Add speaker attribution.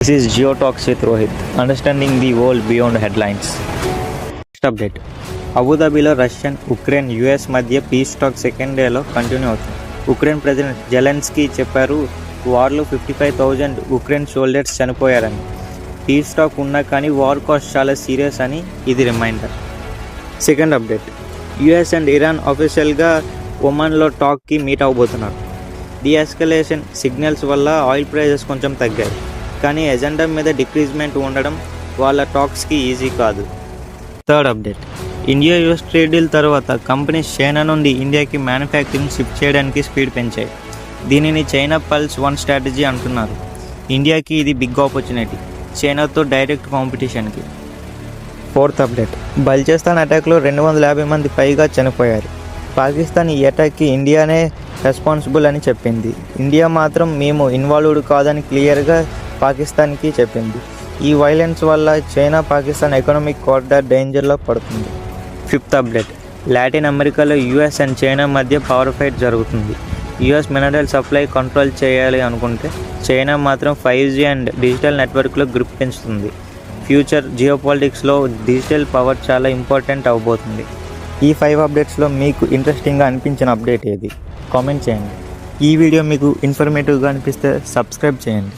Speaker 1: This is Geotalks with Rohit, understanding the world beyond headlines. Next update. అబుదాబిలో Russian Ukraine US మధ్య peace talk second డేలో continue అవుతుంది. Ukraine president Zelensky చెప్పారు వార్లో 55,000 Ukraine soldiers చనిపోయారని. Peace talk ఉన్నా కానీ వార్ కాస్ట్ చాలా సీరియస్ అని ఇది reminder. Second update. US and Iran అఫీషియల్గా ఒమాన్లో టాక్కి మీట్ అవ్వబోతున్నారు. ది ఎస్కలేషన్ సిగ్నల్స్ వల్ల ఆయిల్ ప్రైజెస్ కొంచెం తగ్గాయి, కానీ ఎజెండా మీద డిక్రీజ్మెంట్ ఉండడం వాళ్ళ టాక్స్కి ఈజీ కాదు. Third update. India US trade deal తర్వాత కంపెనీస్ చైనా నుండి ఇండియాకి మ్యానుఫ్యాక్చరింగ్ షిఫ్ట్ చేయడానికి స్పీడ్ పెంచాయి. దీనిని చైనా పల్స్ 1 స్ట్రాటజీ అంటున్నారు. ఇండియాకి ఇది బిగ్ ఆపర్చునిటీ, చైనాతో డైరెక్ట్ కాంపిటీషన్కి. Fourth update. బల్చిస్తాన్ అటాక్లో 250 మంది పైగా చనిపోయారు. పాకిస్తాన్ ఈ అటాక్కి ఇండియానే రెస్పాన్సిబుల్ అని చెప్పింది. ఇండియా మాత్రం మేము ఇన్వాల్వ్డ్ కాదని క్లియర్గా పాకిస్తాన్కి చెప్పింది. ఈ వైలెన్స్ వల్ల చైనా పాకిస్తాన్ ఎకనామిక్ కారిడార్ డేంజర్లో పడుతుంది. Fifth update. లాటిన్ అమెరికాలో యూఎస్ అండ్ చైనా మధ్య పవర్ ఫైట్ జరుగుతుంది. యూఎస్ మినరల్ సప్లై కంట్రోల్ చేయాలి అనుకుంటే చైనా మాత్రం 5G అండ్ డిజిటల్ నెట్వర్క్లో గ్రిప్ పెంచుతుంది. ఫ్యూచర్ జియోపాలిటిక్స్లో డిజిటల్ పవర్ చాలా ఇంపార్టెంట్ అవబోతుంది. ఈ 5 అప్డేట్స్లో మీకు ఇంట్రెస్టింగ్గా అనిపించిన అప్డేట్ ఏది? కామెంట్ చేయండి. ఈ వీడియో మీకు ఇన్ఫర్మేటివ్గా అనిపిస్తే సబ్స్క్రైబ్ చేయండి.